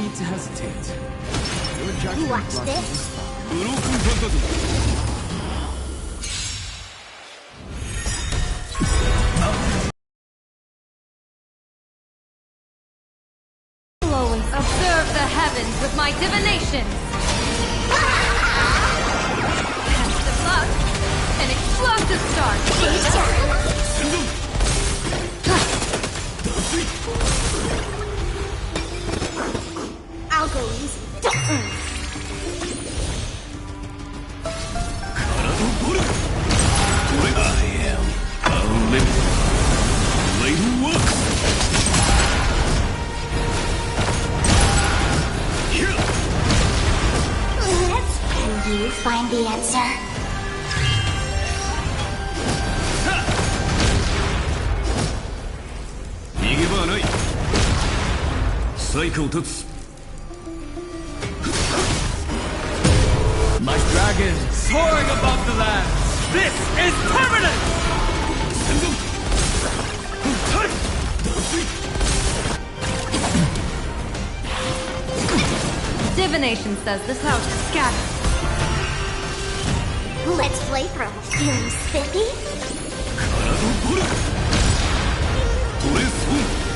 need to hesitate. Your judgment Watch blossoms this. is fine. I'll always observe the heavens with my divinations. Cast of luck. An explosive start. I'll go easy. Can you find the answer? 逃げ場はない最下を立つ My dragon soaring above the land. This is permanent! Divination says this house is scattered. Let's play throw. Feeling spiffy? トレスオン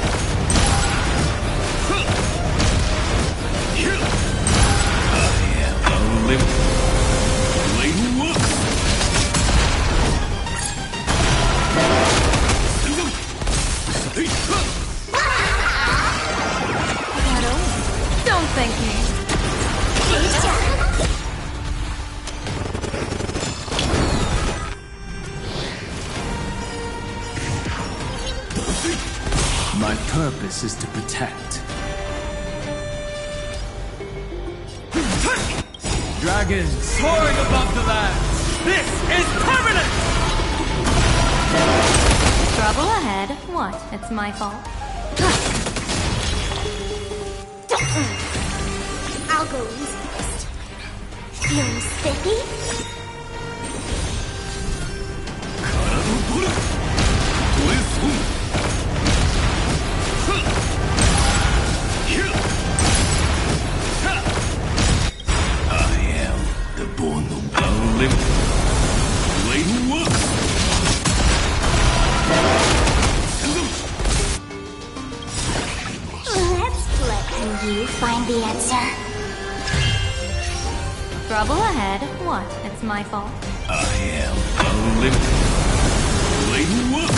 Don't thank me. My purpose is to protect. Dragon soaring above the land. This is permanent! Trouble ahead. What? It's my fault. I'll go easy this time. Feeling spiffy? トレスオン Can you find the answer? Trouble ahead. What? It's my fault. I am unlimited. Blade work.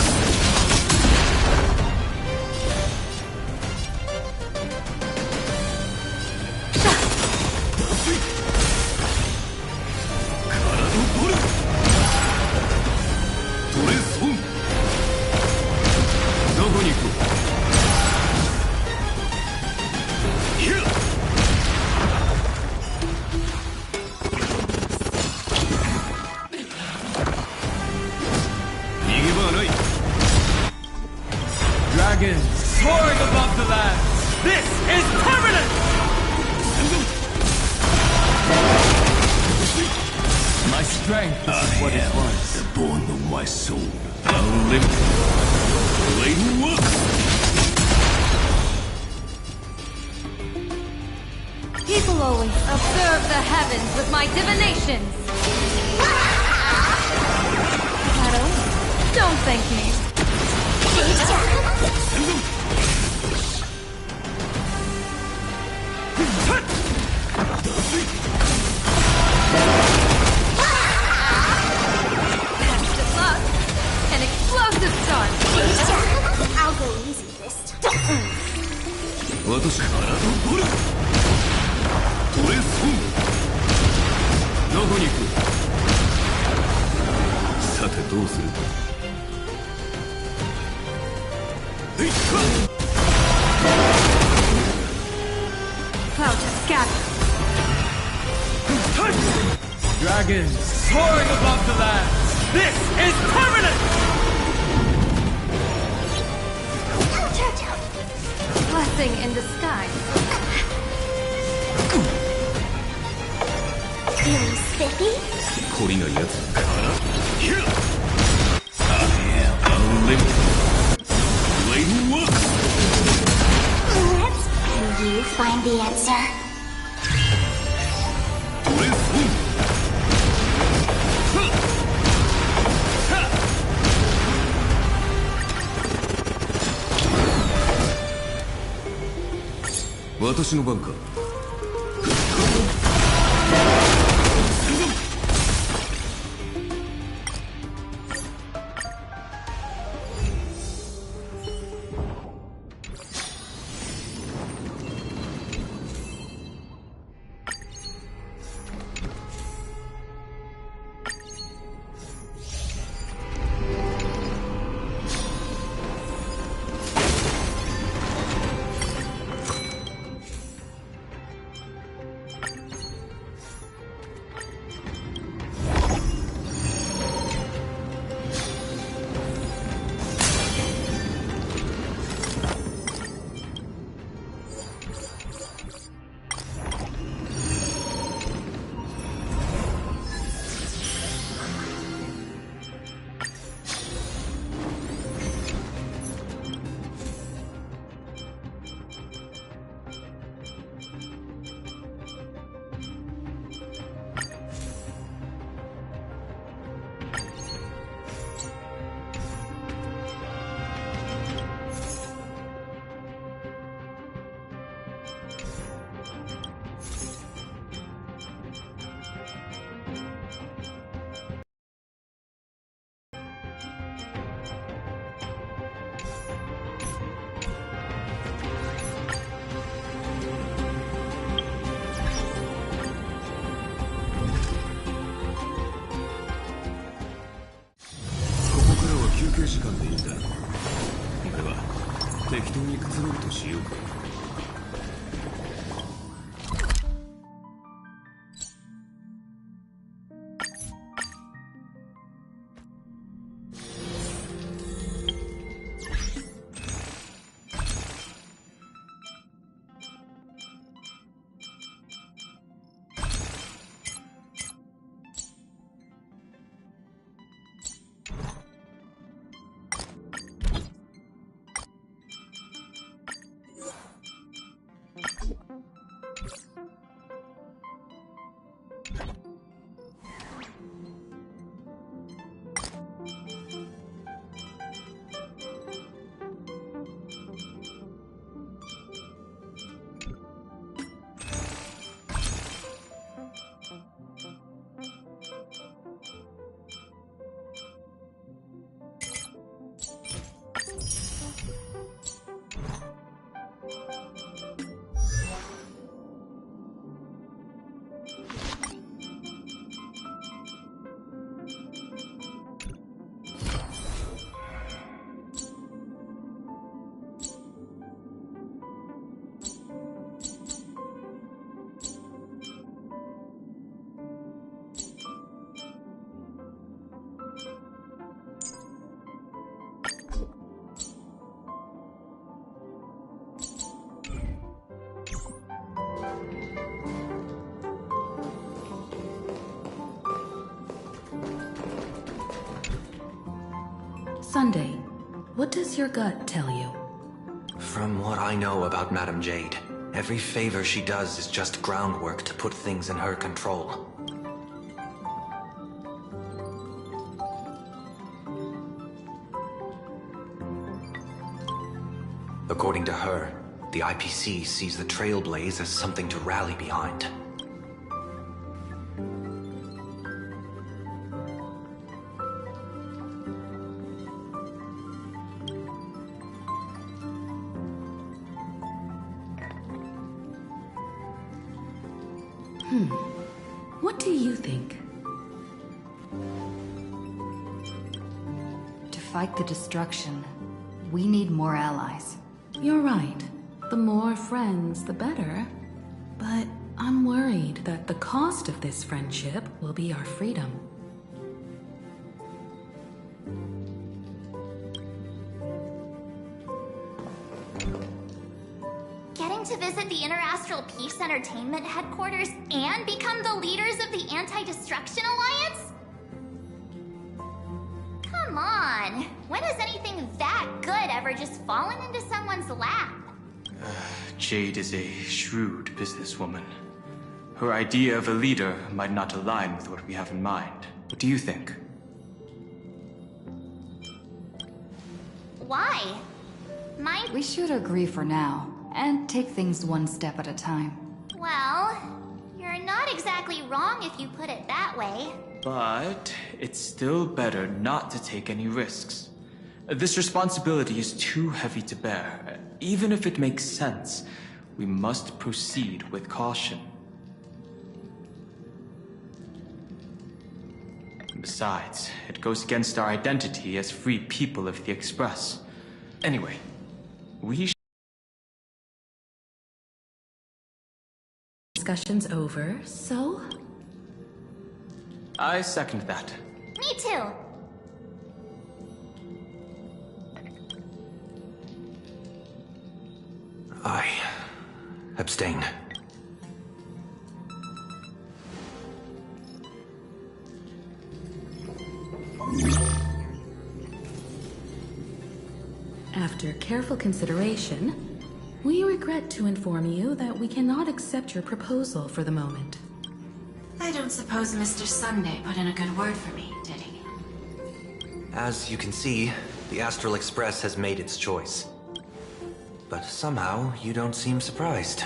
Dragon soaring above the land. This is permanent! My strength is what it was. The bone of my soul. Unlimited. Blade work. People always observe the heavens with my divinations. Shadow, don't thank me. Cast of luck. An explosive start. I'll go easy this time. 私からのボルトレスオンどこに行くさてどうする Clouds are scattered. Dragon soaring above the land. This is permanent! Blessing in disguise. Feeling spiffy? 懲りないやつから I am unlimited. Blade work. Can you find the answer. トレスフォーム私の番か。休憩時間でいいんだ。では適当にくつろぐとしようか。Sunday, what does your gut tell you? From what I know about Madame Jade, every favor she does is just groundwork to put things in her control. According to her, the IPC sees the Trailblaze as something to rally behind. What do you think? To fight the destruction, we need more allies. You're right. The more friends, the better. But I'm worried that the cost of this friendship will be our freedom. Getting to visit the Interastral Peace Entertainment headquarters and become the leaders of the Anti-Destruction Alliance? Come on, when has anything that good ever just fallen into someone's lap? Jade is a shrewd businesswoman. Her idea of a leader might not align with what we have in mind. What do you think? Why? We should agree for now, and take things one step at a time. Well, you're not exactly wrong if you put it that way. But it's still better not to take any risks. This responsibility is too heavy to bear. Even if it makes sense, we must proceed with caution. Besides, it goes against our identity as free people of the Express. Anyway, we Discussion's over, so? I second that. Me too. I abstain. After careful consideration, we regret to inform you that we cannot accept your proposal for the moment. I don't suppose Mr. Sunday put in a good word for me, did he? As you can see, the Astral Express has made its choice. But somehow, you don't seem surprised.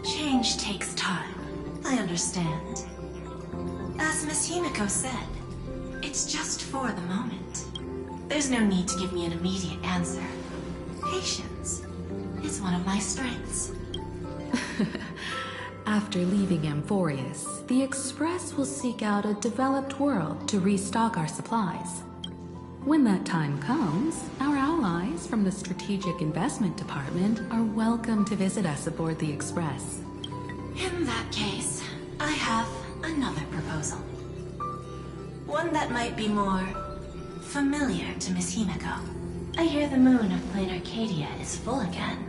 Change takes time. I understand. As Miss Himiko said, it's just for the moment. There's no need to give me an immediate answer. Patience is one of my strengths. After leaving Amphorius, the Express will seek out a developed world to restock our supplies. When that time comes, our allies from the Strategic Investment Department are welcome to visit us aboard the Express. In that case, I have another proposal. One that might be more familiar to Miss Himiko. I hear the moon of Plain Arcadia is full again.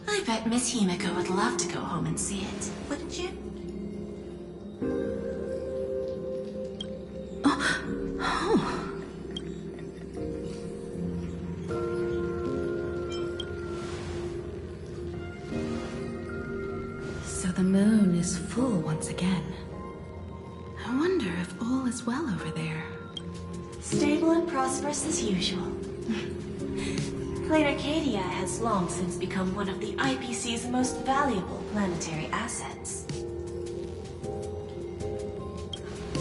I bet Miss Himiko would love to go home and see it, wouldn't you? So the moon is full once again. I wonder if all is well over there. Stable and prosperous as usual. Plain Arcadia has long since become one of the IPC's most valuable planetary assets.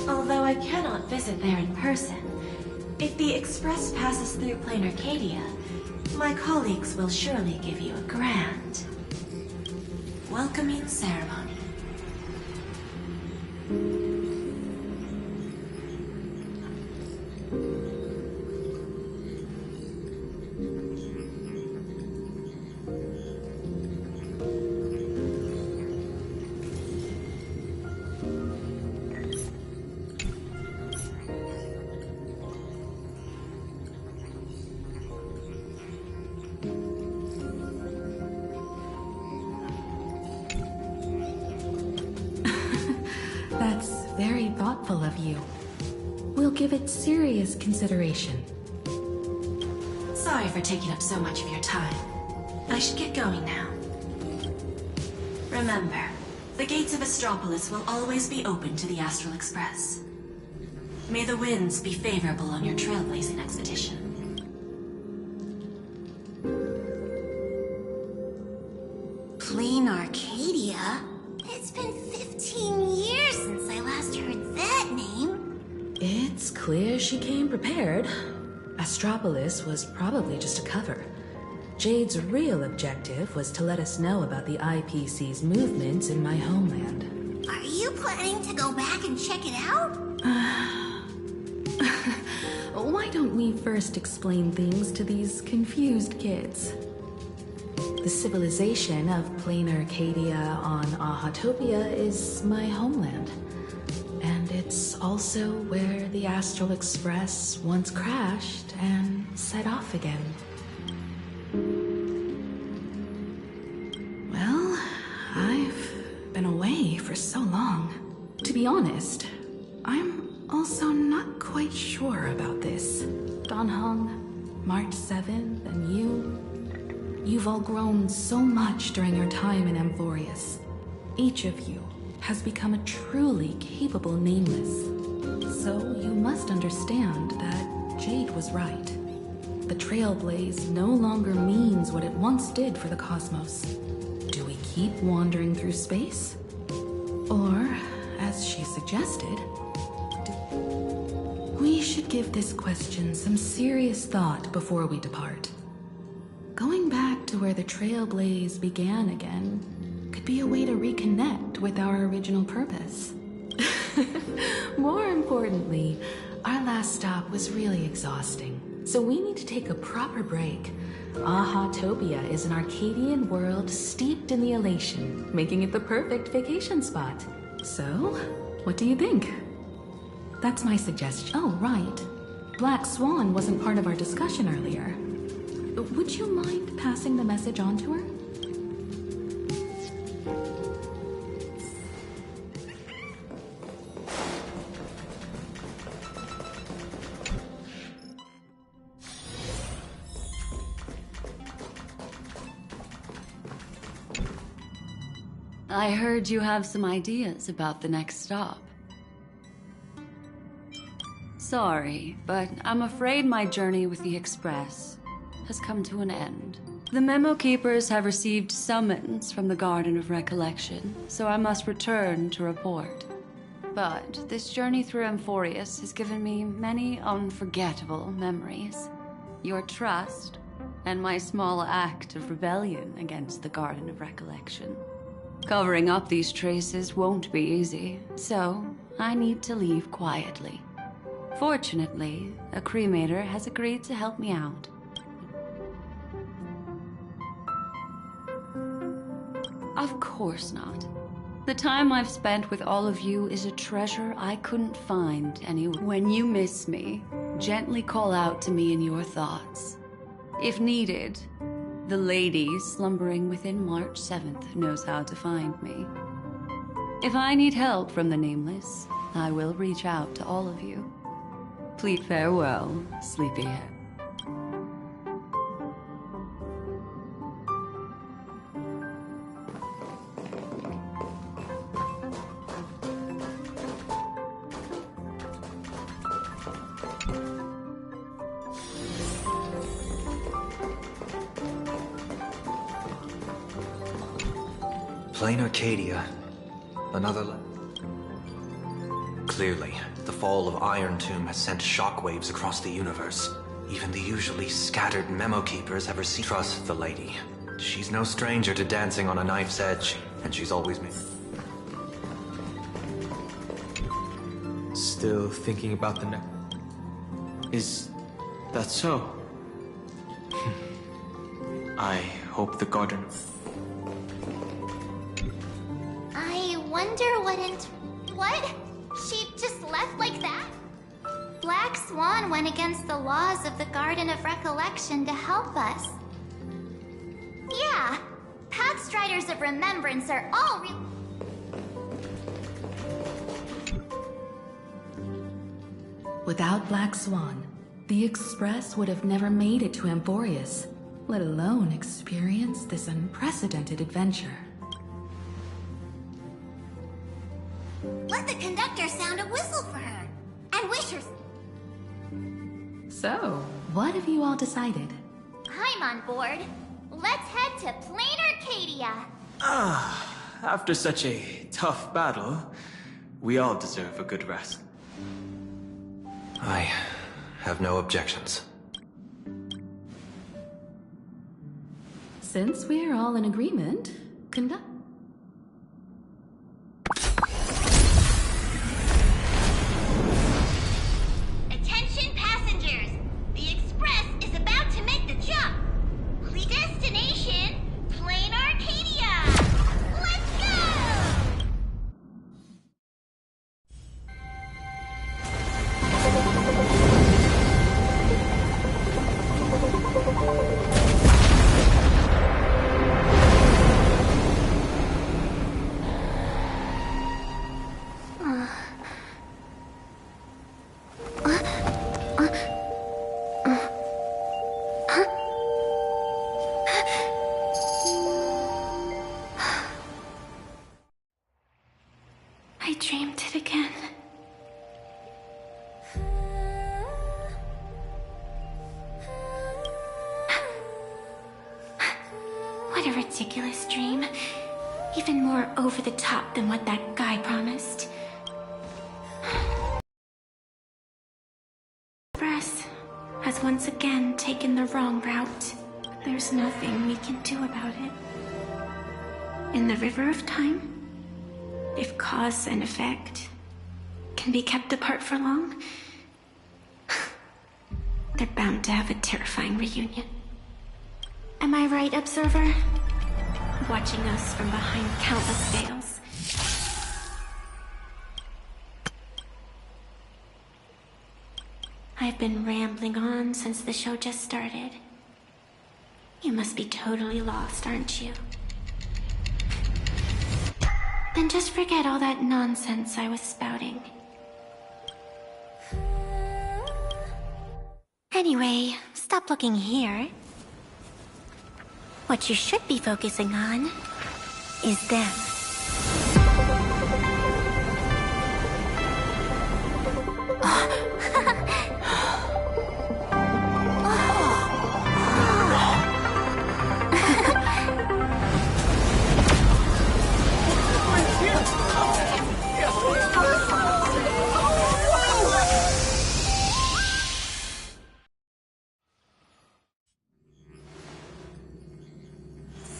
Although I cannot visit there in person, if the Express passes through Plain Arcadia, my colleagues will surely give you a grand welcoming ceremony. That's very thoughtful of you. We'll give it serious consideration. Sorry for taking up so much of your time. I should get going now. Remember, The gates of Astropolis will always be open to the Astral Express. May the winds be favorable on your trailblazing expedition. Plain Arcadia? It's been 15 years since I last heard that name. It's clear she came prepared. Astropolis was probably just a cover. Jade's real objective was to let us know about the IPC's movements in my homeland. Are you planning to go back and check it out? Why don't we first explain things to these confused kids? The civilization of Plain Arcadia on Ahatopia is my homeland. And it's also where the Astral Express once crashed and set off again. Well, I've been away for so long. To be honest, I'm also not quite sure about this. Don Hung, March 7th, and you've all grown so much during your time in Amphorius. Each of you has become a truly capable Nameless. So you must understand that Jade was right. The Trailblaze no longer means what it once did for the cosmos. Do we keep wandering through space? Or, as she suggested, we should give this question some serious thought before we depart. Going back to where the Trailblaze began again could be a way to reconnect with our original purpose. More importantly, our last stop was really exhausting, so we need to take a proper break. Ahatopia is an Arcadian world steeped in the elation, making it the perfect vacation spot. So, what do you think? That's my suggestion. Oh, right. Black Swan wasn't part of our discussion earlier. Would you mind passing the message on to her? I heard you have some ideas about the next stop. Sorry, but I'm afraid my journey with the Express has come to an end. The Memo Keepers have received summons from the Garden of Recollection, so I must return to report. But this journey through Amphorius has given me many unforgettable memories. Your trust, and my small act of rebellion against the Garden of Recollection. Covering up these traces won't be easy, so I need to leave quietly. Fortunately, a cremator has agreed to help me out. Of course not. The time I've spent with all of you is a treasure I couldn't find anywhere. When you miss me, gently call out to me in your thoughts. If needed, the lady slumbering within March 7th knows how to find me. If I need help from the Nameless, I will reach out to all of you. Please farewell, sleepyhead. Plain Arcadia. Another Clearly, the fall of Iron Tomb has sent shockwaves across the universe. Even the usually scattered Memo Keepers have received. Trust the lady. She's no stranger to dancing on a knife's edge, and she's always been. Still thinking about the neck. Is that so? I hope the garden. I wonder what What? She just left like that? Black Swan went against the laws of the Garden of Recollection to help us. Yeah, Pathstriders of Remembrance are all Without Black Swan, the Express would have never made it to Amphorius, let alone experience this unprecedented adventure. Let the conductor sound a whistle for her. And wish her... So, what have you all decided? I'm on board. Let's head to Plain Arcadia. After such a tough battle, we all deserve a good rest. I have no objections. Since we're all in agreement, conduct... Attention passengers! The Express is about to make the jump! Destination, Plain Arcadia! Let's go! I dreamed it again. What a ridiculous dream. Even more over the top than what that guy promised. Express has once again taken the wrong route. There's nothing we can do about it. In the river of time, if cause and effect can be kept apart for long, they're bound to have a terrifying reunion. Am I right, Observer? Watching us from behind countless veils. I've been rambling on since the show just started. You must be totally lost, aren't you? Then just forget all that nonsense I was spouting. Anyway, stop looking here. What you should be focusing on is them.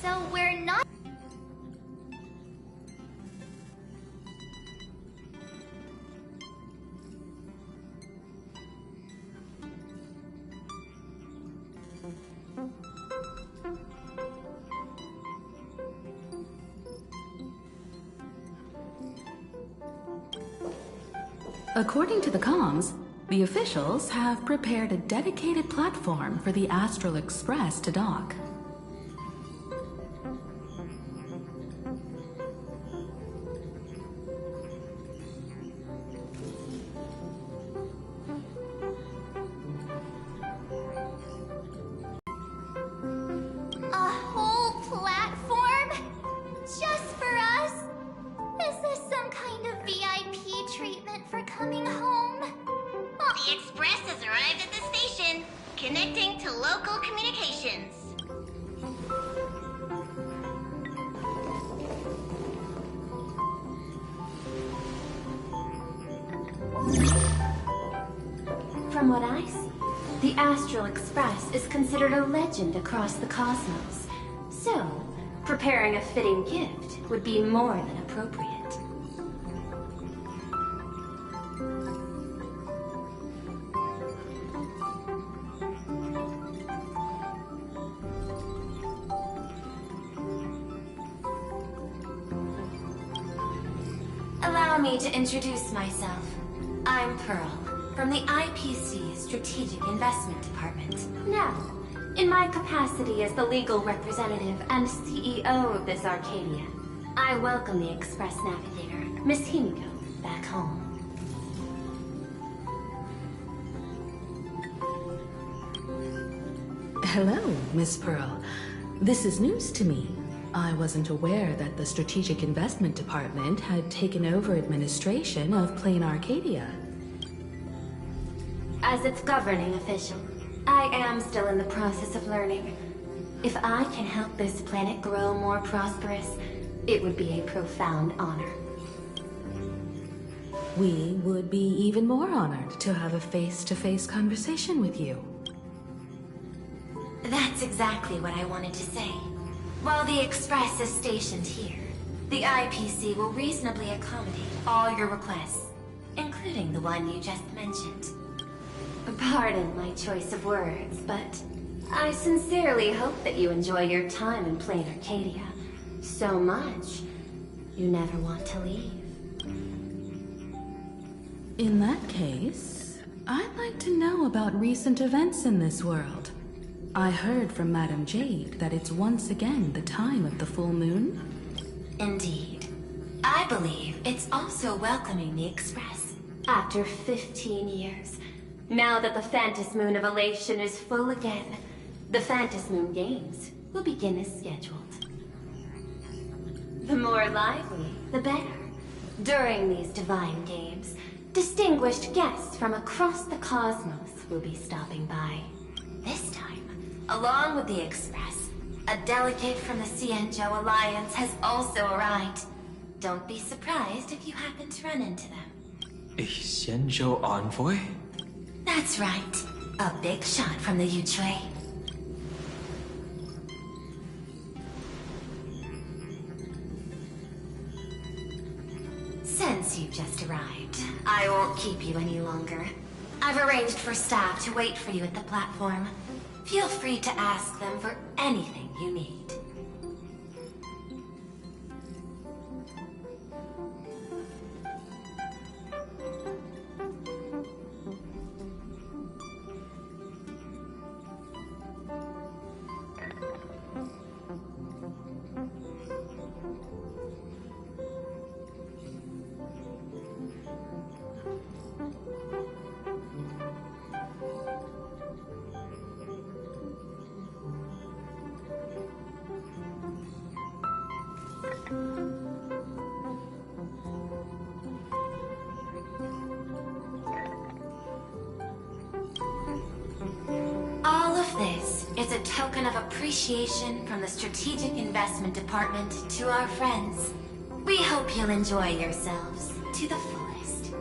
So we're not... According to the comms, the officials have prepared a dedicated platform for the Astral Express to dock. A whole platform? Just for us? Is this some kind of VIP treatment for coming home? The Express has arrived at the station, connecting to local communications. From what I see, the Astral Express is considered a legend across the cosmos. So, preparing a fitting gift would be more than appropriate. Allow me to introduce myself. I'm Pearl, from the IPC Strategic Investment Department. Now, in my capacity as the legal representative and CEO of this Arcadia, I welcome the Express Navigator, Miss Himiko, back home. Hello, Miss Pearl. This is news to me. I wasn't aware that the Strategic Investment Department had taken over administration of Plain Arcadia. As its governing official, I am still in the process of learning. If I can help this planet grow more prosperous, it would be a profound honor. We would be even more honored to have a face-to-face conversation with you. That's exactly what I wanted to say. While the Express is stationed here, the IPC will reasonably accommodate all your requests, including the one you just mentioned. Pardon my choice of words, but I sincerely hope that you enjoy your time in Plain Arcadia so much you never want to leave. In that case, I'd like to know about recent events in this world. I heard from Madame Jade that it's once again the time of the full moon. Indeed. I believe it's also welcoming the Express. After 15 years, now that the Phantom Moon of Elation is full again, the Phantom Moon Games will begin as scheduled. The more lively, the better. During these divine games, distinguished guests from across the cosmos will be stopping by. This time, along with the Express, a delegate from the Xianzhou Alliance has also arrived. Don't be surprised if you happen to run into them. A Xianzhou envoy? That's right. A big shot from the Yuchui. Since you've just arrived, I won't keep you any longer. I've arranged for staff to wait for you at the platform. Feel free to ask them for anything you need. All of this is a token of appreciation from the Strategic Investment Department to our friends. We hope you'll enjoy yourselves to the fullest.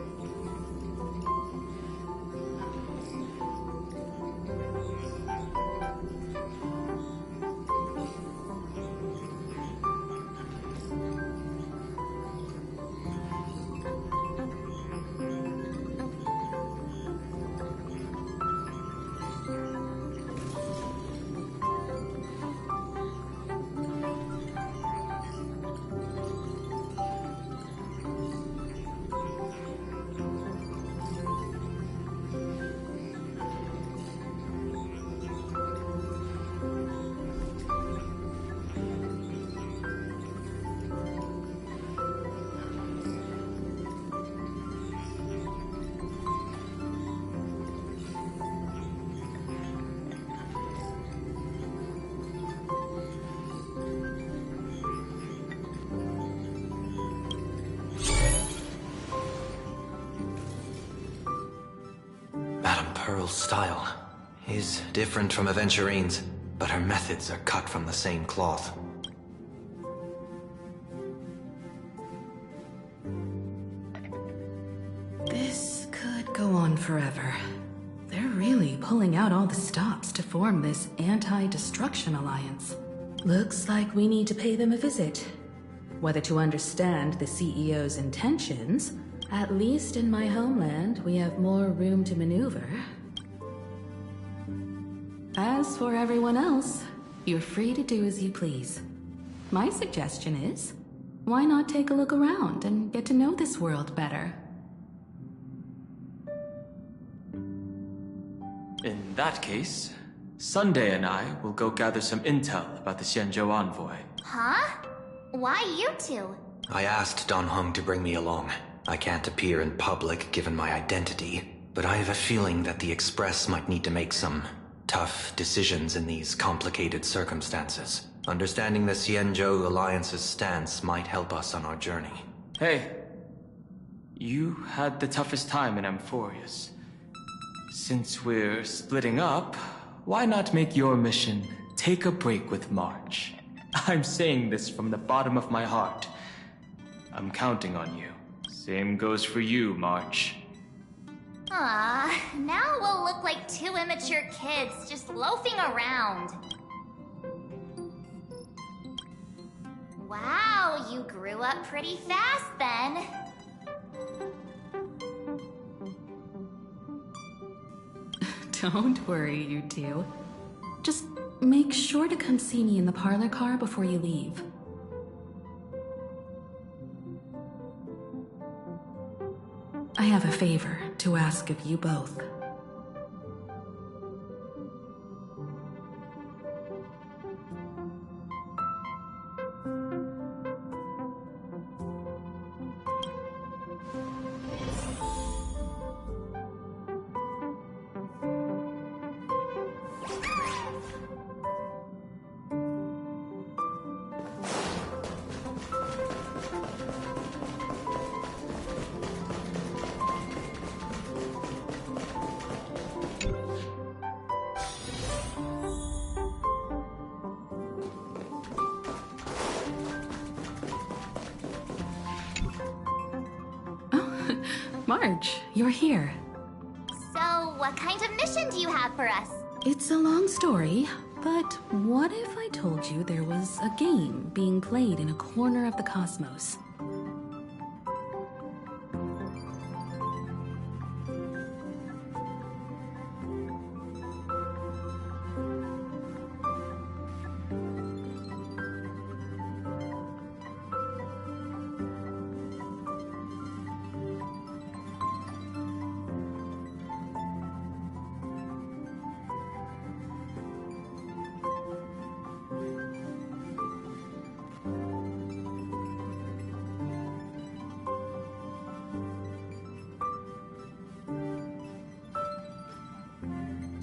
Pearl's style is different from Aventurine's, but her methods are cut from the same cloth. This could go on forever. They're really pulling out all the stops to form this anti-destruction alliance. Looks like we need to pay them a visit. Whether to understand the CEO's intentions, at least in my homeland, we have more room to maneuver. As for everyone else, you're free to do as you please. My suggestion is, why not take a look around and get to know this world better? In that case, Sunday and I will go gather some intel about the Xianzhou envoy. Huh? Why you two? I asked Don Hung to bring me along. I can't appear in public given my identity, but I have a feeling that the Express might need to make some tough decisions in these complicated circumstances. Understanding the Xianzhou Alliance's stance might help us on our journey. Hey, you had the toughest time in Amphorius. Since we're splitting up, why not make your mission take a break with March? I'm saying this from the bottom of my heart. I'm counting on you. Same goes for you, March. Now we'll look like two immature kids just loafing around. Wow, you grew up pretty fast then. Don't worry, you two. Just make sure to come see me in the parlor car before you leave. I have a favor to ask of you both. March, you're here. So, what kind of mission do you have for us? It's a long story, but what if I told you there was a game being played in a corner of the cosmos?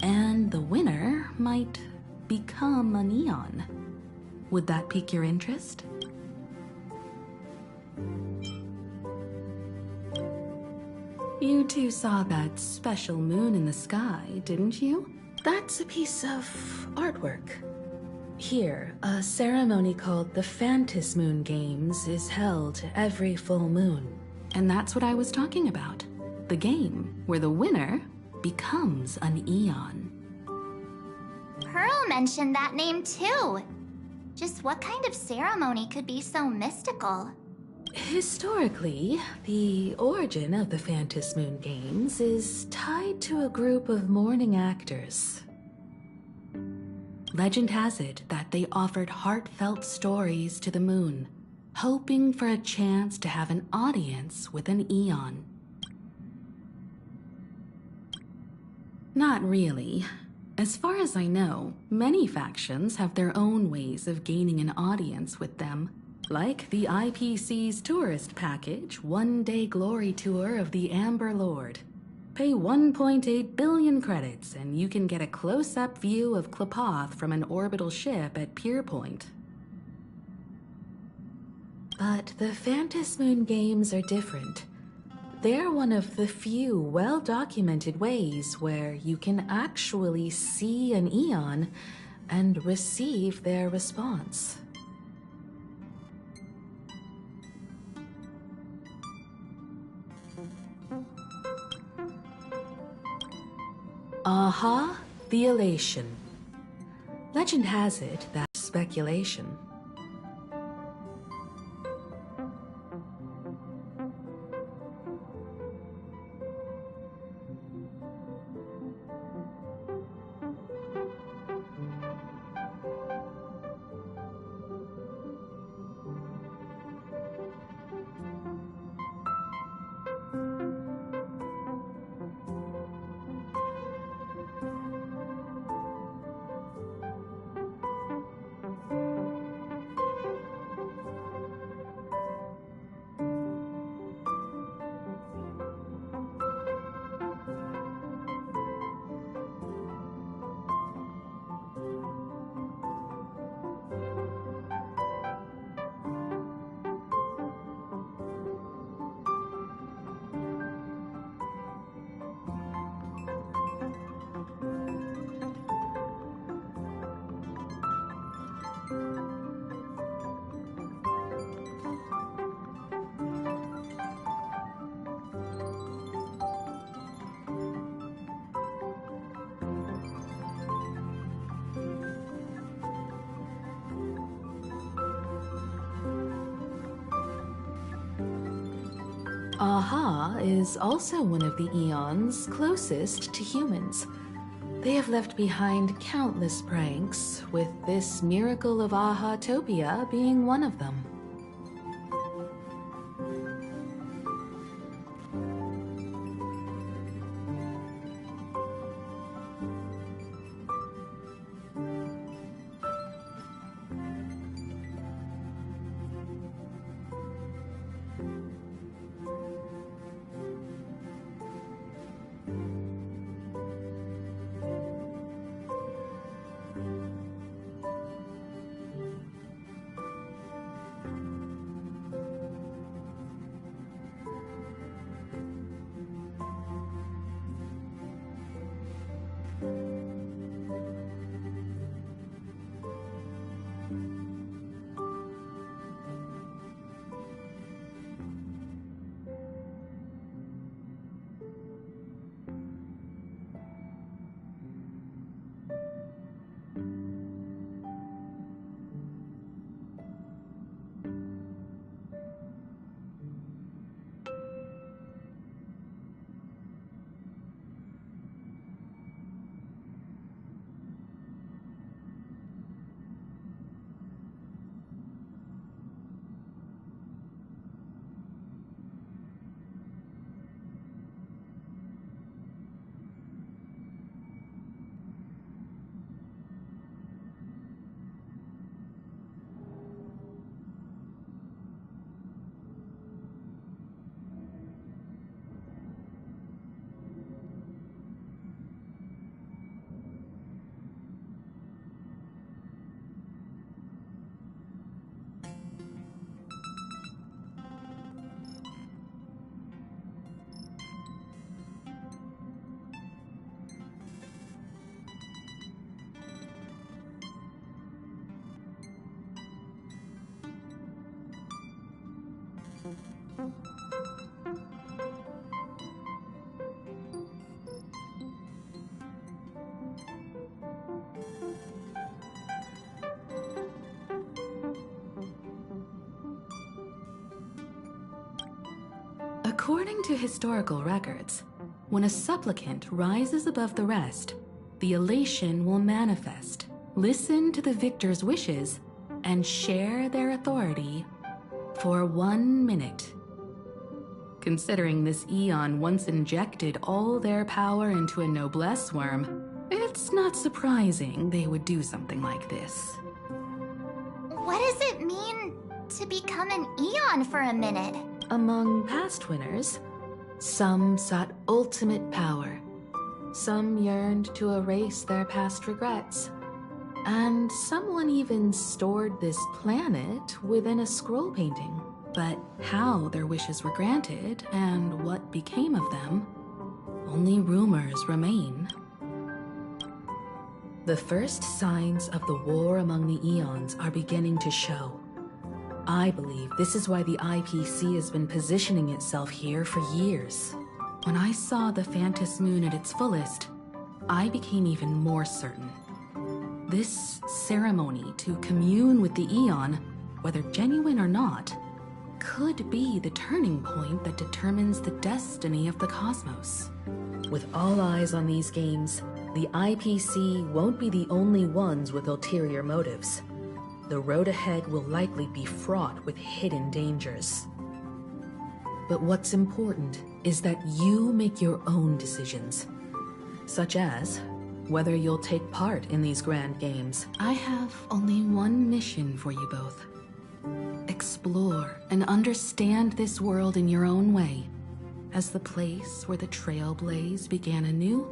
And the winner might become a neon. Would that pique your interest? You two saw that special moon in the sky, didn't you? That's a piece of artwork. Here, a ceremony called the Phantasm Moon Games is held every full moon. And that's what I was talking about. The game where the winner becomes an Eon. Pearl mentioned that name too. Just what kind of ceremony could be so mystical? Historically, the origin of the Phantasm Moon Games is tied to a group of mourning actors. Legend has it that they offered heartfelt stories to the moon, hoping for a chance to have an audience with an Eon. Not really. As far as I know, many factions have their own ways of gaining an audience with them, like the IPC's tourist package, one-day glory tour of the Amber Lord. Pay 1.8 billion credits and you can get a close-up view of Klapoth from an orbital ship at Pier Point. But the Phantasm Moon Games are different. They're one of the few well-documented ways where you can actually see an Eon and receive their response. Aha, the elation. Legend has it that speculation. Aha is also one of the eons closest to humans. They have left behind countless pranks, with this miracle of Aha-topia being one of them. According to historical records, when a supplicant rises above the rest, the elation will manifest, listen to the victor's wishes, and share their authority for 1 minute. Considering this eon once injected all their power into a noblesse worm, it's not surprising they would do something like this. What does it mean to become an eon for a minute? Among past winners, some sought ultimate power. Some yearned to erase their past regrets. And someone even stored this planet within a scroll painting. But how their wishes were granted and what became of them, only rumors remain. The first signs of the war among the eons are beginning to show. I believe this is why the IPC has been positioning itself here for years. When I saw the Phantos Moon at its fullest, I became even more certain. This ceremony to commune with the eon, whether genuine or not, could be the turning point that determines the destiny of the cosmos. With all eyes on these games, the IPC won't be the only ones with ulterior motives. The road ahead will likely be fraught with hidden dangers. But what's important is that you make your own decisions, such as whether you'll take part in these grand games. I have only one mission for you both. Explore and understand this world in your own way, as the place where the Trailblaze began anew,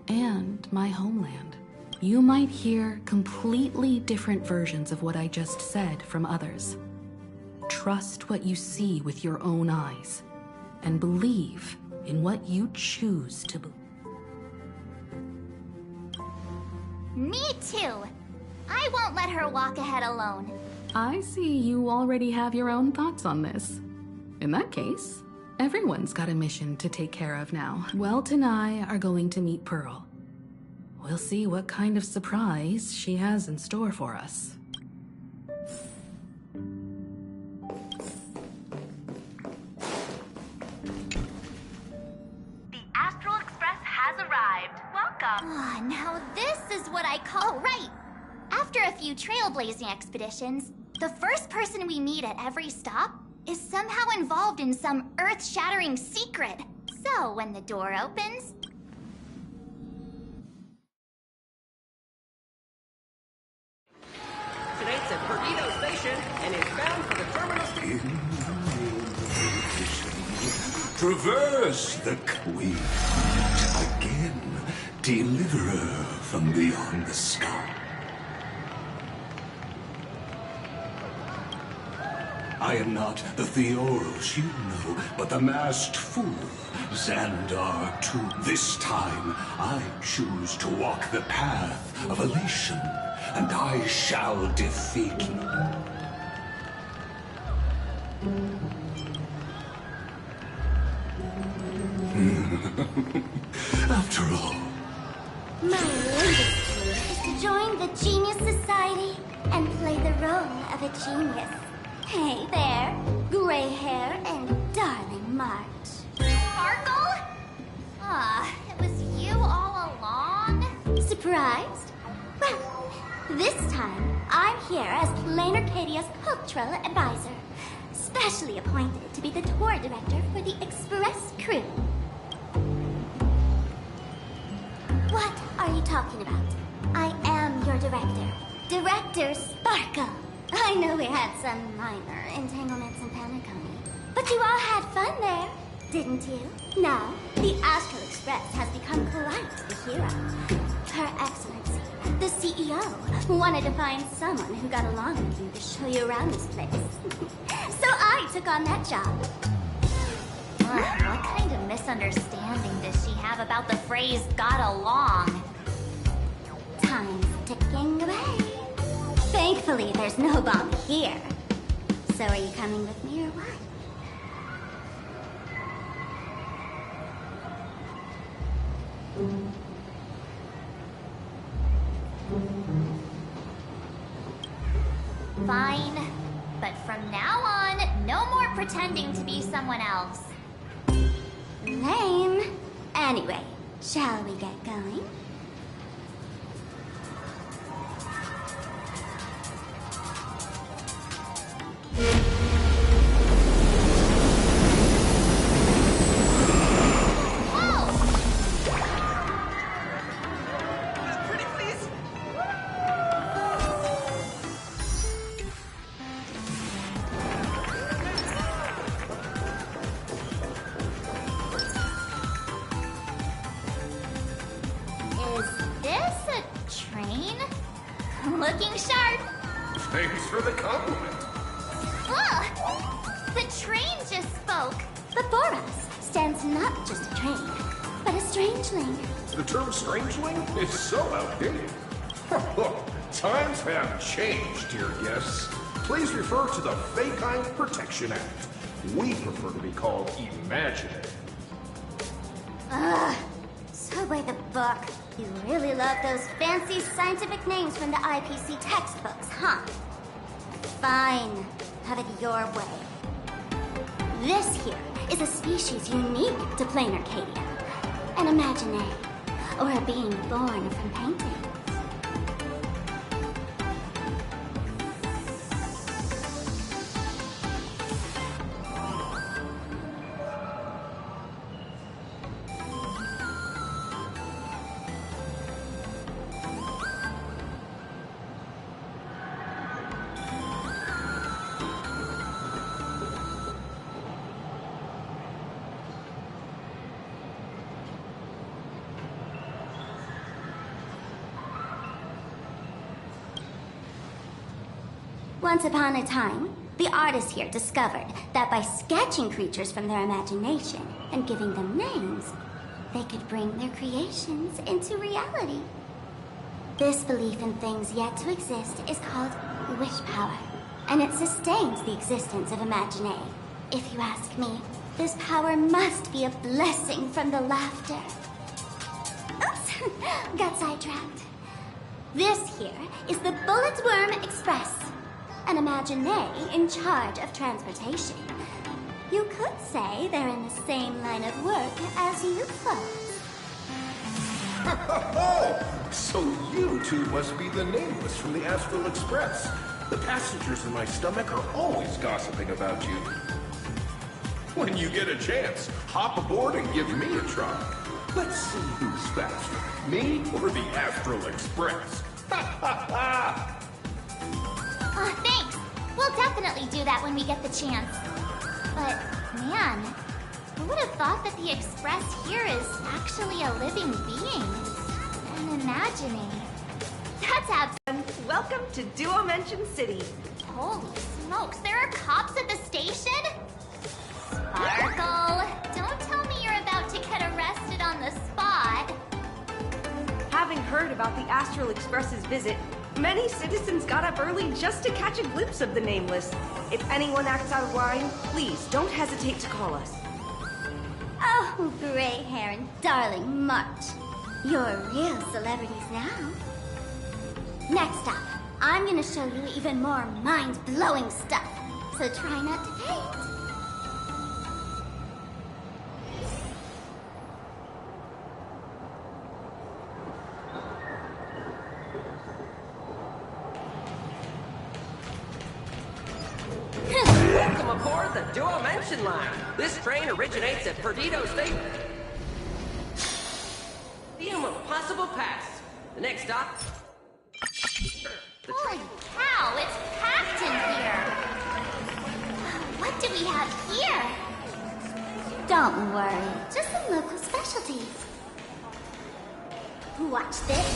and my homeland. You might hear completely different versions of what I just said from others. Trust what you see with your own eyes, and believe in what you choose to believe. Me too! I won't let her walk ahead alone. I see you already have your own thoughts on this. In that case, everyone's got a mission to take care of now. Welt and I are going to meet Pearl. We'll see what kind of surprise she has in store for us. what I call right. After a few trailblazing expeditions, the first person we meet at every stop is somehow involved in some earth-shattering secret. So when the door opens... Tonight's at Perdido Station and is bound for the terminal station. Traverse the queen. Again, deliverer from beyond the sky. I am not the Theoros you know, but the masked fool, Xandar too. This time, I choose to walk the path of elation, and I shall defeat you. After all, My latest move is to join the Genius Society and play the role of a genius. Hey there, gray hair and darling March. Sparkle? Ah, it was you all along? Surprised? Well, this time I'm here as Planar Cadia's cultural advisor, specially appointed to be the tour director for the Express crew. What are you talking about? I am your director, Director Sparkle. I know we had some minor entanglements in Paniconi, but you all had fun there, didn't you? Now, the Astral Express has become quite the hero. Her Excellency, the CEO, wanted to find someone who got along with you to show you around this place. So I took on that job. What kind of misunderstanding does she have about the phrase got along? Time's ticking away. Thankfully, there's no bomb here. So are you coming with me or what? Fine. But from now on, no more pretending to be someone else. Lame. Anyway, shall we get going? Pretty please. Is this a train? Looking sharp. Thanks for the compliment. Ugh! The train just spoke. Before us stands not just a train, but a strangeling. The term strangeling is so outdated. Look, times have changed, dear guests. Please refer to the Faykind Protection Act. We prefer to be called imaginary. Ugh. So by the book, you really love those fancy scientific names from the IPC textbooks, huh? Fine. Have it your way. This here is a species unique to Planar Cadia. An imaginary, or a being born from painting. Once upon a time, the artists here discovered that by sketching creatures from their imagination and giving them names, they could bring their creations into reality. This belief in things yet to exist is called wish power, and it sustains the existence of Imaginae. If you ask me, this power must be a blessing from the laughter. Oops, got sidetracked. This here is the Bullet Worm Express, an Imaginae in charge of transportation. You could say they're in the same line of work as you folks. So you two must be the nameless from the Astral Express. The passengers in my stomach are always gossiping about you. When you get a chance, hop aboard and give me a try. Let's see who's faster, me or the Astral Express. Thanks. We'll definitely do that when we get the chance. But, man, who would have thought that the Express here is actually a living being? An imagining. That's Welcome to Duomension City. Holy smokes, there are cops at the station? Sparkle, don't tell me you're about to get arrested on the spot. Having heard about the Astral Express's visit, many citizens got up early just to catch a glimpse of the Nameless. If anyone acts out of line, please don't hesitate to call us. Oh, gray hair and darling March. You're real celebrities now. Next up, I'm gonna show you even more mind-blowing stuff. So try not to faint. Welcome aboard the Duomension line. This train originates at Perdido Station. Possible pass. The next stop. Holy cow, it's packed in here. What do we have here? Don't worry, just some local specialties. Watch this.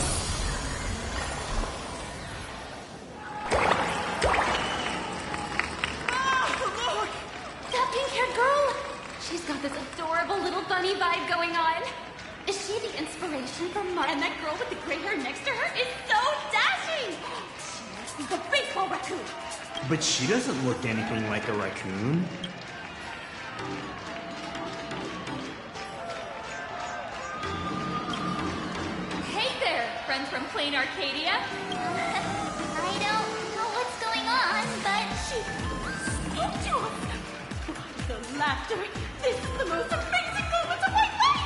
Look! That pink-haired girl! She's got this adorable little bunny vibe going on. Is she the inspiration for Mark? And that girl with the gray hair next to her is so dashing! She must be the baseball raccoon! But she doesn't look anything like a raccoon. Hey there, friends from Plain Arcadia. I don't know what's going on, but she spoke to us! The laughter! This is the most amazing moment of my life!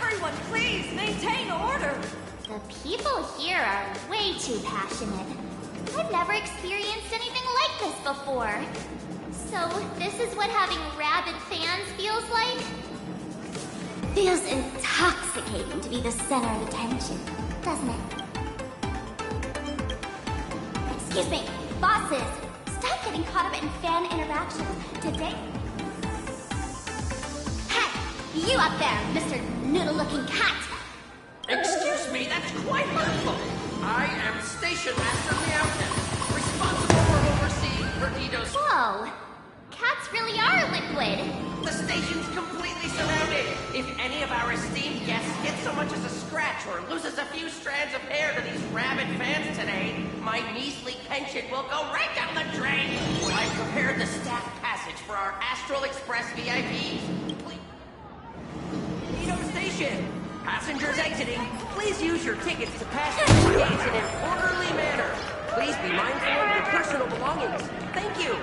Everyone, please maintain order. The people here are way too passionate. I've never experienced anything like this before. So, this is what having rabid fans feels like? Feels intoxicating to be the center of attention, doesn't it? Excuse me, bosses, stop getting caught up in fan interactions. Today... Hey, you up there, Mr. Noodle-looking cat! Excuse me, that's quite hurtful. I am Station Master Meowcat, responsible for overseeing Perdido's... Whoa! Cats really are liquid! The station's completely surrounded. If any of our esteemed guests gets so much as a scratch or loses a few strands of hair to these rabid fans today, my measly pension will go right down the drain. I've prepared the staff passage for our Astral Express VIPs. Perdido Station. Passengers exiting, please use your tickets to pass through the gates in an orderly manner. Please be mindful of your personal belongings. Thank you.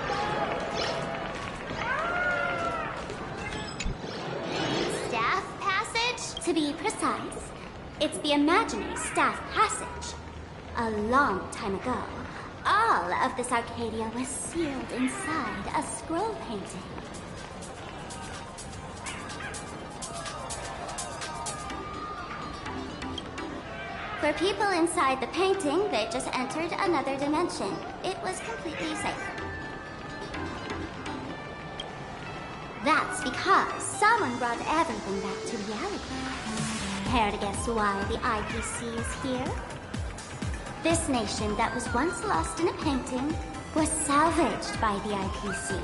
Staff passage? To be precise, it's the imaginary staff passage. A long time ago, all of this Arcadia was sealed inside a scroll painting. For people inside the painting, they just entered another dimension. It was completely safe. That's because someone brought everything back to reality. Care to guess why the IPC is here? This nation that was once lost in a painting was salvaged by the IPC.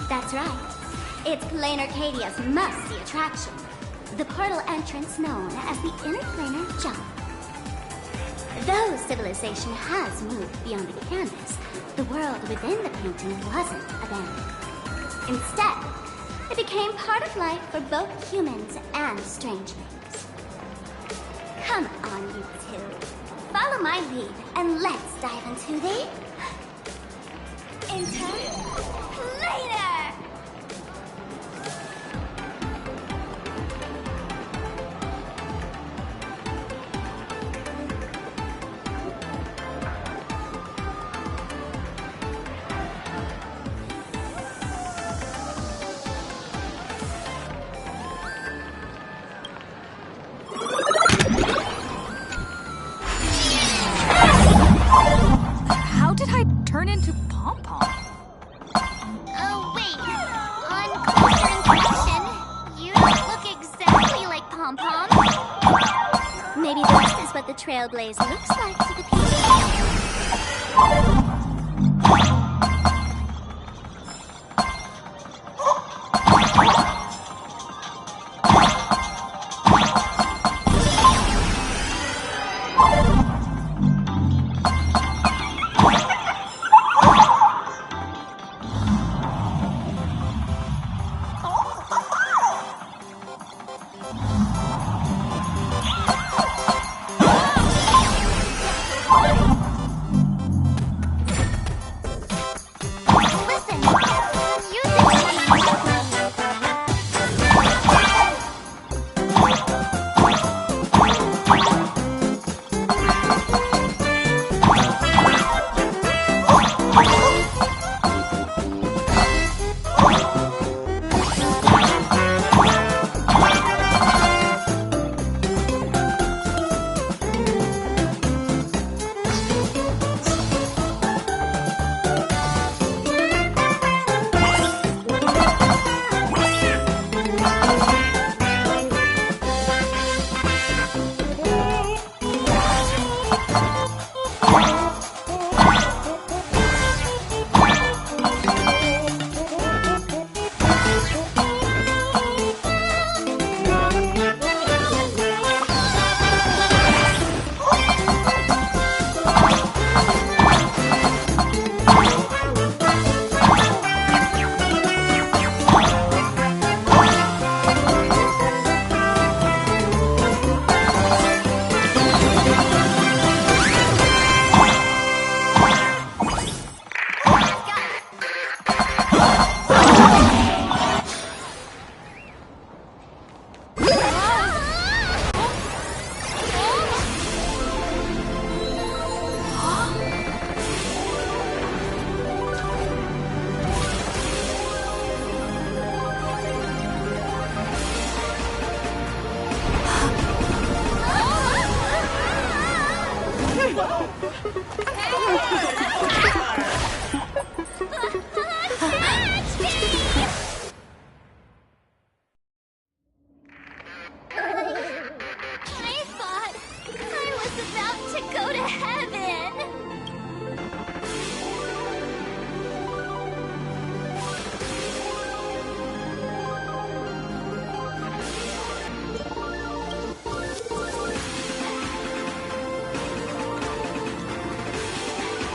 That's right. It's Plain Arcadia's must-see attraction. The portal entrance known as the Interplanar Jump. Though civilization has moved beyond the canvas, the world within the painting wasn't abandoned. Instead, it became part of life for both humans and strange things. Come on, you two. Follow my lead, and let's dive into the... Later! How did I turn into Pom-Pom? Oh, wait. On closer inspection, you don't look exactly like Pom-Pom. Maybe this is what the Trailblaze looks like to the people.